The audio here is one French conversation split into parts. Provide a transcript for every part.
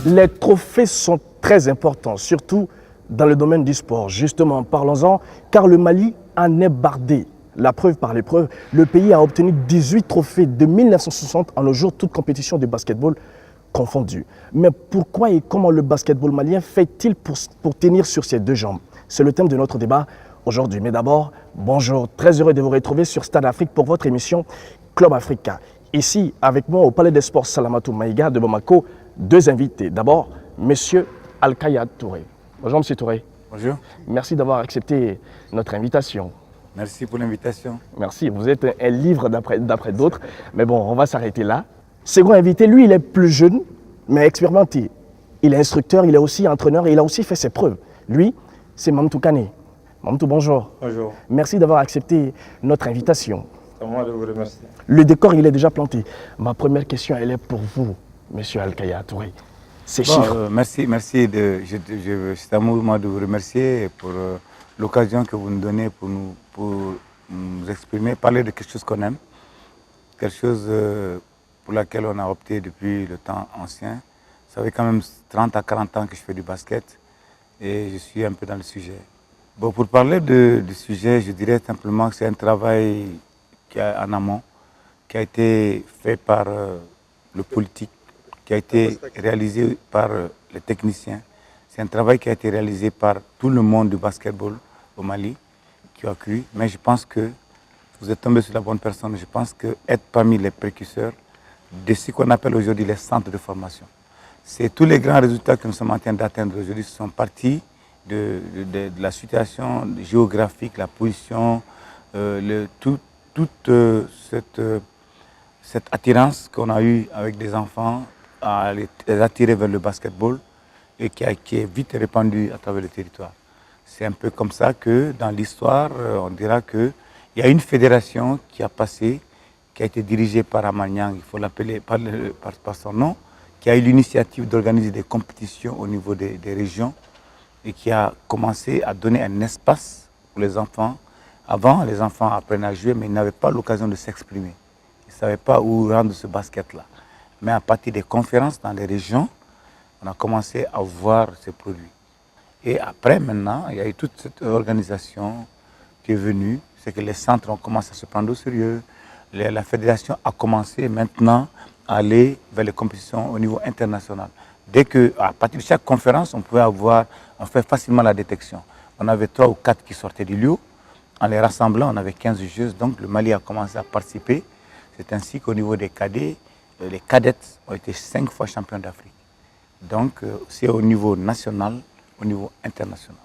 Les trophées sont très importants, surtout dans le domaine du sport. Justement, parlons-en, car le Mali en est bardé. La preuve par l'épreuve, le pays a obtenu 18 trophées de 1960 en nos jours, toutes compétitions de basketball confondues. Mais pourquoi et comment le basketball malien fait-il pour tenir sur ses deux jambes? C'est le thème de notre débat aujourd'hui. Mais d'abord, bonjour, très heureux de vous retrouver sur Stade Afrique pour votre émission Club Africa. Ici, avec moi au Palais des Sports Salamatou Maïga de Bamako, deux invités. D'abord, Monsieur Alkaya Touré. Bonjour Monsieur Touré. Bonjour. Merci d'avoir accepté notre invitation. Merci pour l'invitation. Merci, vous êtes un livre d'après d'autres, mais bon, on va s'arrêter là. Second invité, lui, il est plus jeune, mais expérimenté. Il est instructeur, il est aussi entraîneur et il a aussi fait ses preuves. Lui, c'est Mamtou Kane. Mamtou, bonjour. Bonjour. Merci d'avoir accepté notre invitation. C'est à moi de vous remercier. Le décor, il est déjà planté. Ma première question, elle est pour vous, Monsieur Alkaya Touré. Ces chiffres. Merci. C'est à moi de vous remercier pour l'occasion que vous nous donnez pour nous exprimer, parler de quelque chose qu'on aime, quelque chose pour laquelle on a opté depuis le temps ancien. Ça fait quand même 30 à 40 ans que je fais du basket et je suis un peu dans le sujet. Bon, pour parler du sujet, je dirais simplement que c'est un travail qui est en amont, qui a été fait par le politique, qui a été réalisé par les techniciens. C'est un travail qui a été réalisé par tout le monde du basketball au Mali, qui a cru. Mais je pense que vous êtes tombé sur la bonne personne. Je pense que être parmi les précurseurs de ce qu'on appelle aujourd'hui les centres de formation. C'est tous les grands résultats que nous sommes en train d'atteindre aujourd'hui sont partis de la situation géographique, la position, toute cette attirance qu'on a eue avec des enfants à les attirer vers le basketball et qui est vite répandue à travers le territoire. C'est un peu comme ça que dans l'histoire, on dira qu'il y a une fédération qui a passé, qui a été dirigée par Amaniang, il faut l'appeler par son nom, qui a eu l'initiative d'organiser des compétitions au niveau des régions et qui a commencé à donner un espace pour les enfants. Avant, les enfants apprenaient à jouer, mais ils n'avaient pas l'occasion de s'exprimer. Ils ne savaient pas où rendre ce basket-là. Mais à partir des conférences dans les régions, on a commencé à voir ces produits. Et après, maintenant, il y a eu toute cette organisation qui est venue. C'est que les centres ont commencé à se prendre au sérieux. La fédération a commencé maintenant à aller vers les compétitions au niveau international. Dès que, à partir de chaque conférence, on fait facilement la détection. On avait 3 ou 4 qui sortaient du lieu. En les rassemblant, on avait 15 joueuses. Donc le Mali a commencé à participer. C'est ainsi qu'au niveau des cadets, les cadettes ont été 5 fois champions d'Afrique. Donc c'est au niveau national, au niveau international.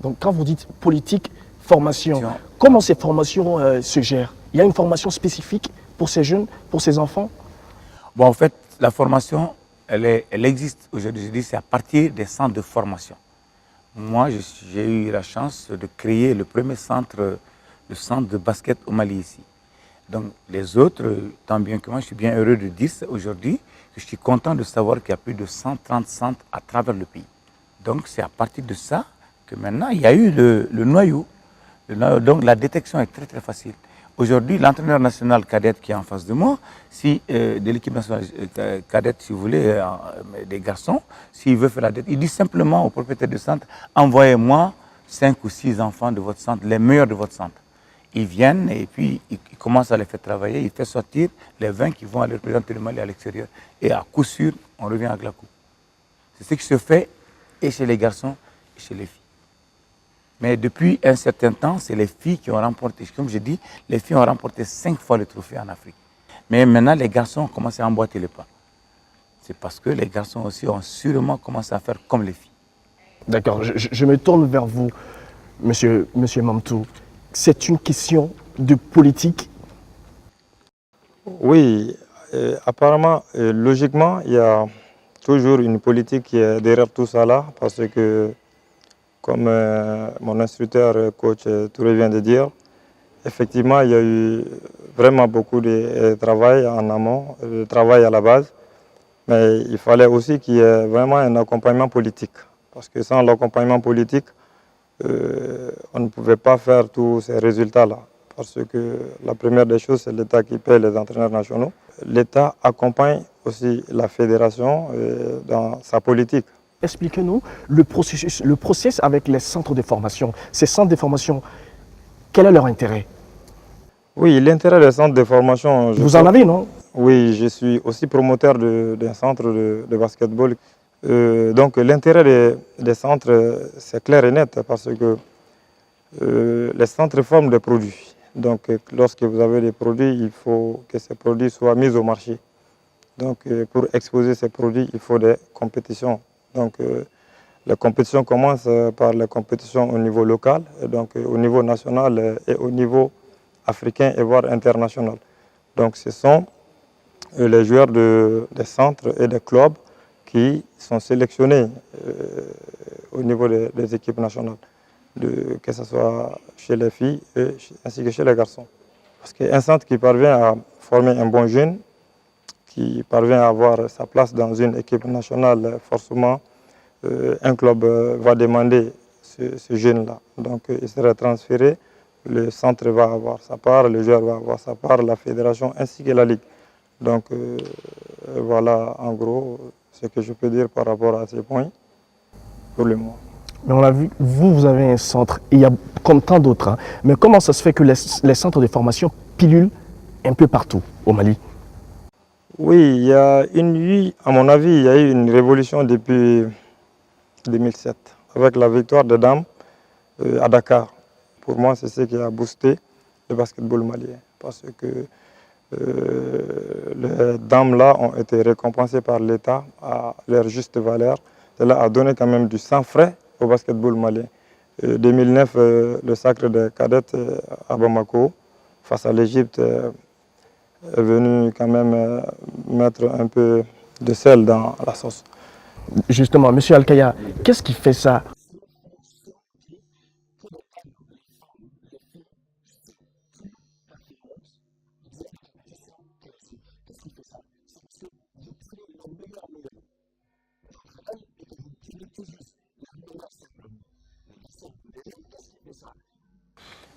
Donc quand vous dites politique, formation, comment ces formations se gèrent? Il y a une formation spécifique pour ces jeunes, pour ces enfants? Bon, en fait, la formation, elle existe aujourd'hui. Je dis c'est à partir des centres de formation. Moi, j'ai eu la chance de créer le premier centre, le centre de basket au Mali ici. Donc les autres, tant bien que moi, je suis bien heureux de dire aujourd'hui que je suis content de savoir qu'il y a plus de 130 centres à travers le pays. Donc c'est à partir de ça que maintenant, il y a eu le noyau. Donc la détection est très très facile. Aujourd'hui, l'entraîneur national cadette qui est en face de moi, de l'équipe nationale cadette, si vous voulez, des garçons, s'il veut faire la détection, il dit simplement au propriétaire du centre, envoyez-moi 5 ou 6 enfants de votre centre, les meilleurs de votre centre. Ils viennent et puis ils commencent à les faire travailler, il fait sortir les 20 qui vont aller représenter le Mali à l'extérieur. Et à coup sûr, on revient avec la coupe. C'est ce qui se fait et chez les garçons et chez les filles. Mais depuis un certain temps, c'est les filles qui ont remporté, comme je dis, les filles ont remporté 5 fois le trophée en Afrique. Mais maintenant, les garçons ont commencé à emboîter les pas. C'est parce que les garçons aussi ont sûrement commencé à faire comme les filles. D'accord, je me tourne vers vous, monsieur Mamtou. C'est une question de politique? Oui, apparemment, logiquement, il y a toujours une politique qui est derrière tout ça là, parce que, comme mon instructeur, coach Touré vient de dire, effectivement, il y a eu vraiment beaucoup de travail en amont, de travail à la base, mais il fallait aussi qu'il y ait vraiment un accompagnement politique, parce que sans l'accompagnement politique, on ne pouvait pas faire tous ces résultats-là. Parce que la première des choses, c'est l'État qui paie les entraîneurs nationaux. L'État accompagne aussi la fédération dans sa politique. Expliquez-nous le processus avec les centres de formation. Ces centres de formation, quel est leur intérêt? Oui, l'intérêt des centres de formation... Vous en avez, non? Oui, je suis aussi promoteur d'un centre de basketball. Donc l'intérêt des centres, c'est clair et net parce que les centres forment des produits. Donc lorsque vous avez des produits, il faut que ces produits soient mis au marché. Donc pour exposer ces produits, il faut des compétitions. Donc les compétitions commencent par les compétitions au niveau local, et donc au niveau national et au niveau africain et voire international. Donc ce sont les joueurs des centres et des clubs qui sont sélectionnés au niveau des équipes nationales, que ce soit chez les filles ainsi que chez les garçons. Parce qu'un centre qui parvient à former un bon jeune, qui parvient à avoir sa place dans une équipe nationale, forcément, un club va demander ce jeune-là. Donc il sera transféré, le centre va avoir sa part, le joueur va avoir sa part, la fédération ainsi que la ligue. Donc voilà en gros ce que je peux dire par rapport à ces points pour le moment. Mais on a vu, vous avez un centre, et il y a comme tant d'autres, hein. Mais comment ça se fait que les centres de formation pilulent un peu partout au Mali? Oui, à mon avis, il y a eu une révolution depuis 2007, avec la victoire des dames à Dakar. Pour moi, c'est ce qui a boosté le basketball malien, parce que les dames-là ont été récompensées par l'État à leur juste valeur. Cela a donné quand même du sang frais au basketball malien. 2009, le sacre des cadettes à Bamako, face à l'Égypte, est venu quand même mettre un peu de sel dans la sauce. Justement, M. Alkaya, qu'est-ce qui fait ça?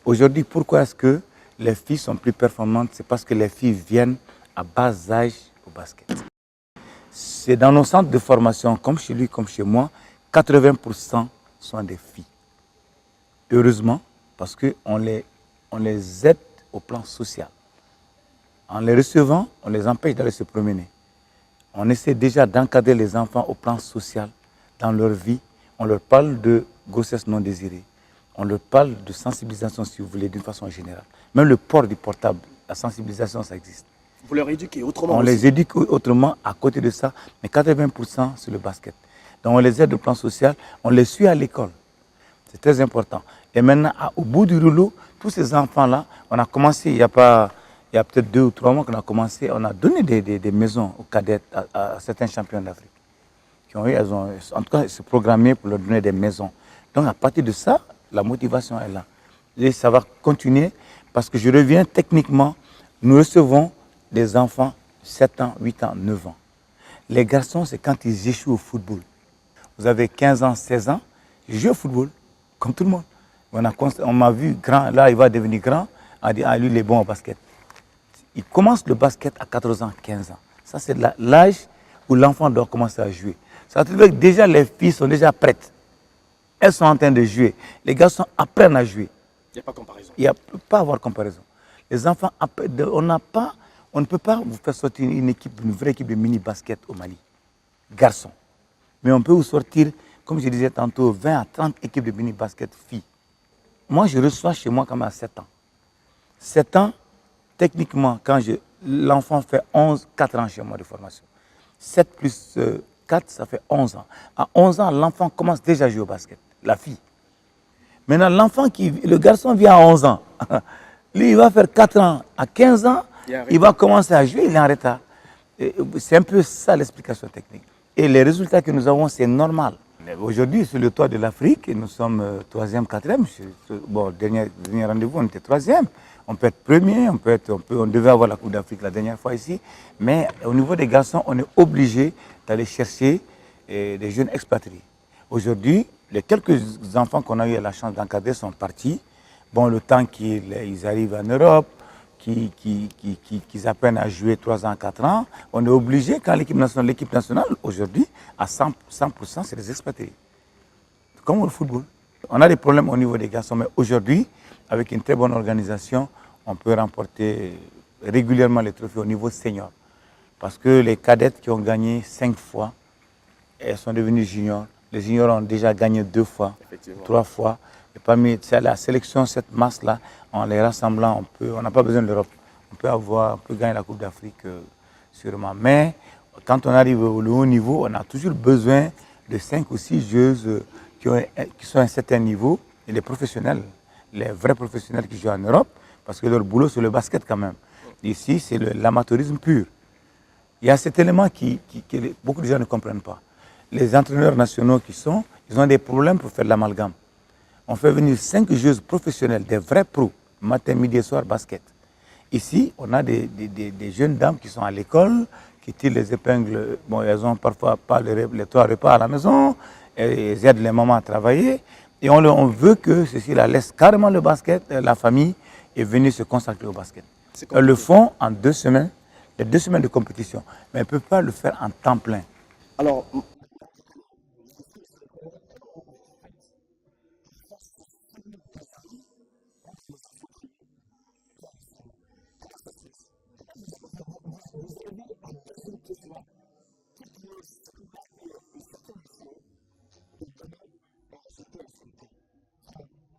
Aujourd'hui, pourquoi est-ce que les filles sont plus performantes? C'est parce que les filles viennent à bas âge au basket. C'est dans nos centres de formation, comme chez lui, comme chez moi, 80% sont des filles. Heureusement, parce qu'on les aide au plan social. En les recevant, on les empêche d'aller se promener. On essaie déjà d'encadrer les enfants au plan social dans leur vie. On leur parle de grossesse non désirée. On leur parle de sensibilisation, si vous voulez, d'une façon générale. Même le port du portable, la sensibilisation, ça existe. Vous leur éduquez autrement On aussi. les éduque autrement à côté de ça, mais 80% c'est le basket. Donc on les aide au plan social, on les suit à l'école. C'est très important. Et maintenant, au bout du rouleau, tous ces enfants-là, on a commencé, il y a peut-être 2 ou 3 mois qu'on a commencé, on a donné des maisons aux cadettes, à certains champions d'Afrique. En tout cas, c'est programmé pour leur donner des maisons. Donc à partir de ça, la motivation est là. Et ça va continuer parce que je reviens techniquement, nous recevons des enfants 7 ans, 8 ans, 9 ans. Les garçons, c'est quand ils échouent au football. Vous avez 15 ans, 16 ans, je joue au football, comme tout le monde. On m'a vu grand, là il va devenir grand, on a dit, ah lui il est bon au basket. Il commence le basket à 14 ans, 15 ans. Ça c'est l'âge où l'enfant doit commencer à jouer. Ça veut dire que déjà les filles sont déjà prêtes. Elles sont en train de jouer. Les garçons apprennent à jouer. Il n'y a pas de comparaison. Il ne peut pas avoir comparaison. Les enfants, on ne peut pas vous faire sortir une vraie équipe de mini-basket au Mali. Garçons. Mais on peut vous sortir, comme je disais tantôt, 20 à 30 équipes de mini-basket filles. Moi, je reçois chez moi quand même à 7 ans. 7 ans, techniquement, quand l'enfant fait 4 ans chez moi de formation. 7 plus 4, ça fait 11 ans. À 11 ans, l'enfant commence déjà à jouer au basket, la fille. Maintenant, le garçon vient à 11 ans. Lui, il va faire 4 ans. À 15 ans, il va commencer à jouer, il est en retard. C'est un peu ça l'explication technique. Et les résultats que nous avons, c'est normal. Aujourd'hui, sur le toit de l'Afrique, nous sommes 3e, 4e. Bon, dernier rendez-vous, on était 3e. On peut être premier, on devait avoir la Coupe d'Afrique la dernière fois ici. Mais au niveau des garçons, on est obligé d'aller chercher des jeunes expatriés. Aujourd'hui, les quelques enfants qu'on a eu la chance d'encadrer sont partis. Bon, le temps qu'ils arrivent en Europe, qui apprennent à jouer 3 ans, 4 ans, on est obligé, quand l'équipe nationale aujourd'hui, à 100%, c'est des expatriés. Comme au football. On a des problèmes au niveau des garçons, mais aujourd'hui, avec une très bonne organisation, on peut remporter régulièrement les trophées au niveau senior. Parce que les cadettes qui ont gagné 5 fois, elles sont devenues juniors. Les juniors ont déjà gagné 2 fois, 3 fois. Et parmi la sélection, cette masse-là, en les rassemblant, on n'a pas besoin de l'Europe. On peut gagner la Coupe d'Afrique sûrement. Mais quand on arrive au haut niveau, on a toujours besoin de 5 ou 6 joueuses qui sont à un certain niveau, et les professionnels, les vrais professionnels qui jouent en Europe, parce que leur boulot, c'est le basket quand même. Ici, c'est l'amateurisme pur. Il y a cet élément que beaucoup de gens ne comprennent pas. Les entraîneurs nationaux ils ont des problèmes pour faire l'amalgame. On fait venir 5 joueuses professionnelles, des vrais pros, matin, midi et soir, basket. Ici, on a des jeunes dames qui sont à l'école, qui tirent les épingles. Bon, elles n'ont parfois pas les 3 repas à la maison, elles aident les mamans à travailler. Et on veut que ceci la laisse carrément le basket, la famille, et venir se consacrer au basket. Elles le font en 2 semaines, les 2 semaines de compétition, mais elles ne peuvent pas le faire en temps plein. Alors,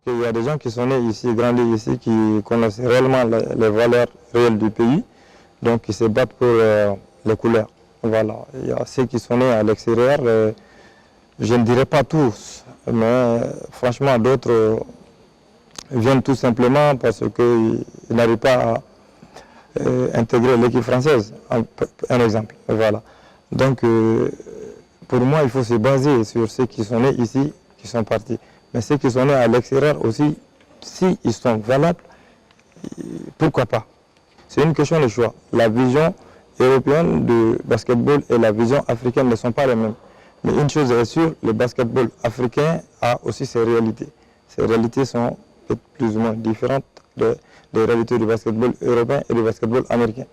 Il y a des gens qui sont nés ici, grandis ici, qui connaissent réellement les valeurs réelles du pays, donc qui se battent pour les couleurs. Voilà. Il y a ceux qui sont nés à l'extérieur, je ne dirais pas tous, mais franchement d'autres viennent tout simplement parce qu'ils n'arrivent pas à intégrer l'équipe française, un exemple. Voilà. Donc pour moi, il faut se baser sur ceux qui sont nés ici, qui sont partis. Mais ceux qui sont nés à l'extérieur aussi, s'ils sont valables, pourquoi pas? C'est une question de choix. La vision européenne du basketball et la vision africaine ne sont pas les mêmes. Mais une chose est sûre, le basketball africain a aussi ses réalités. Ces réalités sont plus ou moins différentes des réalités du basketball européen et du basketball américain.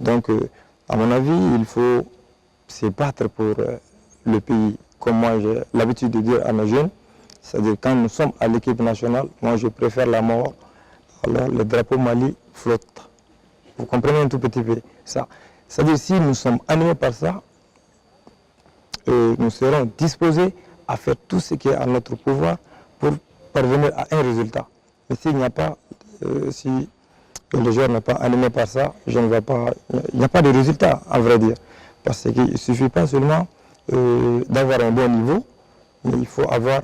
Donc, à mon avis, il faut se battre pour le pays, comme moi j'ai l'habitude de dire à mes jeunes. C'est-à-dire quand nous sommes à l'équipe nationale, moi je préfère la mort, alors le drapeau Mali flotte. Vous comprenez un tout petit peu ça. C'est-à-dire si nous sommes animés par ça, nous serons disposés à faire tout ce qui est à notre pouvoir pour parvenir à un résultat. Mais s'il n'y a pas, si le joueur n'est pas animé par ça, je ne vois pas, il n'y a pas de résultat à vrai dire. Parce qu'il ne suffit pas seulement d'avoir un bon niveau, mais il faut avoir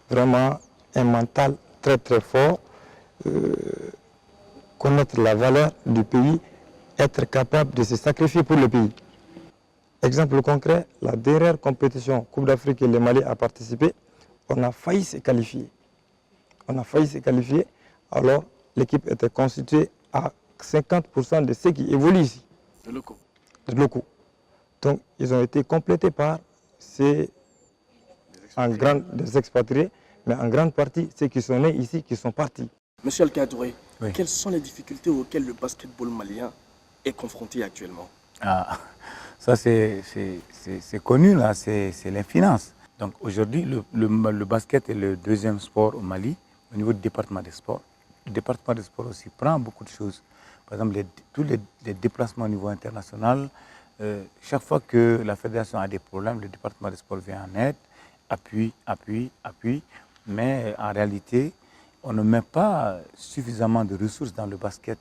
vraiment un mental très très fort, connaître la valeur du pays, être capable de se sacrifier pour le pays. Exemple concret, la dernière compétition Coupe d'Afrique et le Mali a participé, on a failli se qualifier. On a failli se qualifier, alors l'équipe était constituée à 50% de ceux qui évoluent ici. de locaux. De locaux. Donc ils ont été complétés par ces des expatriés, mais en grande partie ceux qui sont nés ici, qui sont partis. Monsieur Al-Kadouré, Oui. quelles sont les difficultés auxquelles le basketball malien est confronté actuellement? Ah, ça c'est connu là, c'est les finances. Donc aujourd'hui, le basket est le 2e sport au Mali au niveau du département des sports. Le département des sports aussi prend beaucoup de choses. Par exemple, tous les déplacements au niveau international, chaque fois que la fédération a des problèmes, le département des sports vient en aide, appuie, mais en réalité, on ne met pas suffisamment de ressources dans le basket.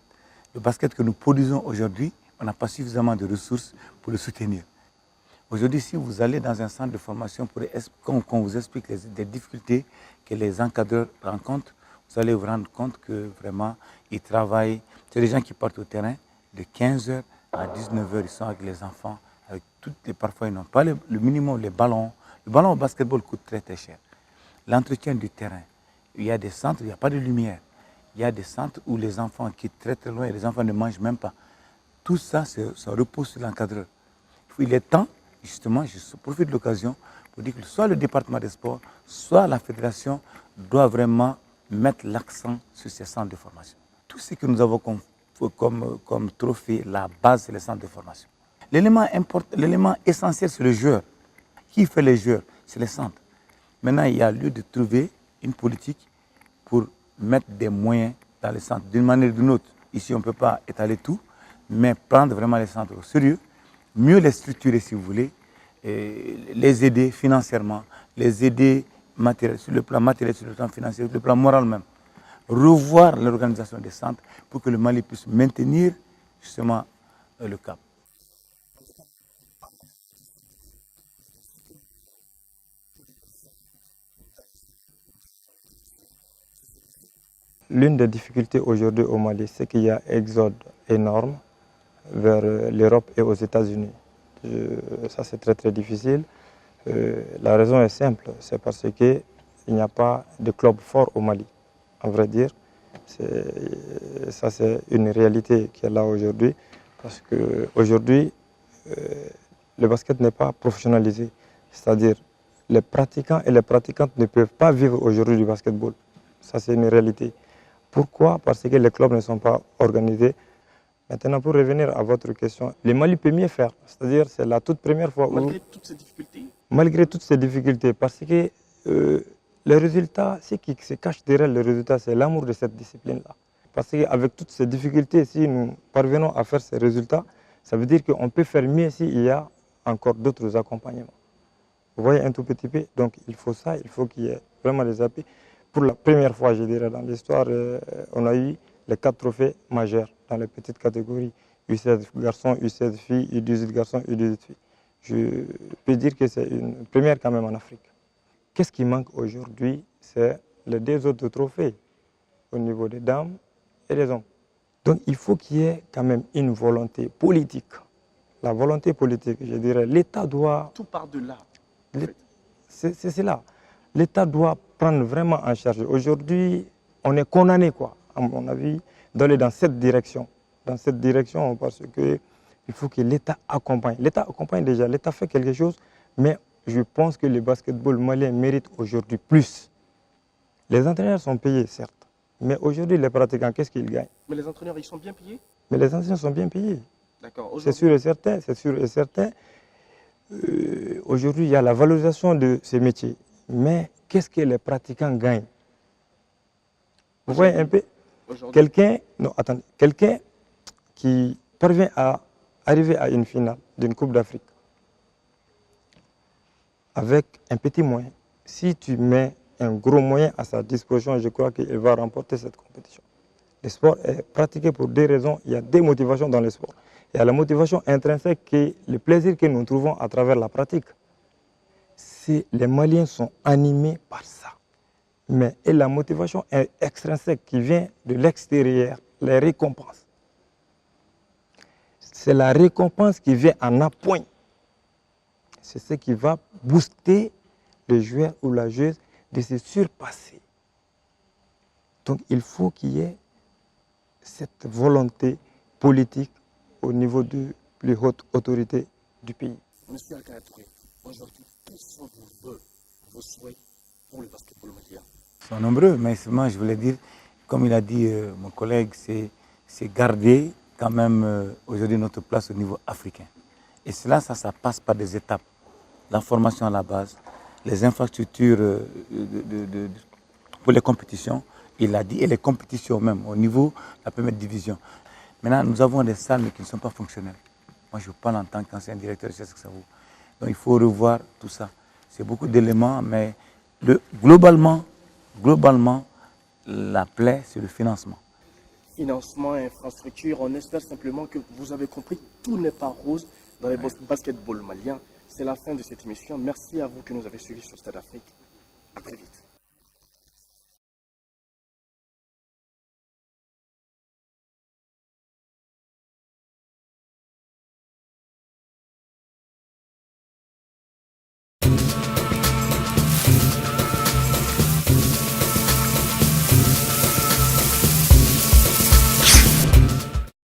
Le basket que nous produisons aujourd'hui, on n'a pas suffisamment de ressources pour le soutenir. Aujourd'hui, si vous allez dans un centre de formation, qu'on vous explique les difficultés que les encadreurs rencontrent, vous allez vous rendre compte que vraiment, ils travaillent. C'est des gens qui partent au terrain de 15h à 19h, ils sont avec les enfants, avec parfois ils n'ont pas le minimum, les ballons. Le ballon au basketball coûte très très cher. L'entretien du terrain, il y a des centres où il n'y a pas de lumière. Il y a des centres où les enfants quittent très très loin et les enfants ne mangent même pas. Tout ça, ça repose sur l'encadreur. Il est temps, justement, je profite de l'occasion pour dire que soit le département des sports, soit la fédération doit vraiment mettre l'accent sur ces centres de formation. Tout ce que nous avons comme comme trophée, la base, c'est le centre de formation. L'élément essentiel, c'est le joueur. Qui fait les joueurs? C'est les centres. Maintenant, il y a lieu de trouver une politique pour mettre des moyens dans les centres, d'une manière ou d'une autre. Ici, on ne peut pas étaler tout, mais prendre vraiment les centres au sérieux, mieux les structurer si vous voulez, et les aider financièrement, les aider sur le plan matériel, sur le plan financier, sur le plan moral même. Revoir l'organisation des centres pour que le Mali puisse maintenir justement le cap. L'une des difficultés aujourd'hui au Mali, c'est qu'il y a un exode énorme vers l'Europe et aux États-Unis. Ça, c'est très très difficile. La raison est simple, c'est parce qu'il n'y a pas de club fort au Mali. À vrai dire, ça c'est une réalité qui est là aujourd'hui, parce qu'aujourd'hui, le basket n'est pas professionnalisé. C'est-à-dire, les pratiquants et les pratiquantes ne peuvent pas vivre aujourd'hui du basketball. Ça, c'est une réalité. Pourquoi? Parce que les clubs ne sont pas organisés. Maintenant, pour revenir à votre question, le Mali peut mieux faire. C'est-à-dire, c'est la toute première fois où... Malgré toutes ces difficultés? Malgré toutes ces difficultés, parce que le résultat, ce qui se cache derrière le résultat, c'est l'amour de cette discipline-là. Parce qu'avec toutes ces difficultés, si nous parvenons à faire ces résultats, ça veut dire qu'on peut faire mieux s'il y a encore d'autres accompagnements. Vous voyez un tout petit peu, donc il faut ça, il faut qu'il y ait vraiment des appuis. Pour la première fois, je dirais, dans l'histoire, on a eu les 4 trophées majeurs dans les petites catégories. U16 garçons, U16 filles, U18 garçons, U18 filles. Je peux dire que c'est une première quand même en Afrique. Qu'est-ce qui manque aujourd'hui? C'est les 2 autres trophées au niveau des dames et des hommes. Donc il faut qu'il y ait quand même une volonté politique. La volonté politique, je dirais, l'État doit... Tout part de là. C'est cela. L'État doit prendre vraiment en charge. Aujourd'hui, on est condamné, quoi, à mon avis, d'aller dans cette direction. Dans cette direction, parce qu'il faut que l'État accompagne. L'État accompagne déjà, l'État fait quelque chose, mais je pense que le basketball malien mérite aujourd'hui plus. Les entraîneurs sont payés, certes, mais aujourd'hui, les pratiquants, qu'est-ce qu'ils gagnent? Mais les entraîneurs, ils sont bien payés? Mais les entraîneurs sont bien payés. D'accord. C'est sûr et certain, c'est sûr et certain. Aujourd'hui, il y a la valorisation de ces métiers. Mais qu'est-ce que les pratiquants gagnent? Vous voyez un peu? Quelqu'un qui parvient à arriver à une finale d'une Coupe d'Afrique avec un petit moyen, si tu mets un gros moyen à sa disposition, je crois qu'il va remporter cette compétition. Le sport est pratiqué pour 2 raisons. Il y a 2 motivations dans le sport. Il y a la motivation intrinsèque qui est le plaisir que nous trouvons à travers la pratique. Les Maliens sont animés par ça. Mais et la motivation extrinsèque qui vient de l'extérieur, les récompenses. C'est la récompense qui vient en appoint. C'est ce qui va booster le joueur ou la joueuse de se surpasser. Donc il faut qu'il y ait cette volonté politique au niveau de plus hautes autorités du pays. Monsieur Alkaya Touré, aujourd'hui, quels sont vos vœux, vos souhaits pour le basketball malien? Ils sont nombreux, mais seulement je voulais dire, comme il a dit mon collègue, c'est garder quand même aujourd'hui notre place au niveau africain. Et cela, ça passe par des étapes. La formation à la base, les infrastructures pour les compétitions, il a dit, et les compétitions même au niveau de la première division. Maintenant, nous avons des salles mais qui ne sont pas fonctionnelles. Moi, je parle en tant qu'ancien directeur de CSXAO. Donc, il faut revoir tout ça. C'est beaucoup d'éléments, mais globalement, la plaie, c'est le financement. Financement, infrastructure, on espère simplement que vous avez compris, tout n'est pas rose dans les basketball maliens. C'est la fin de cette émission. Merci à vous que nous avez suivis sur Stade Afrique. À très vite.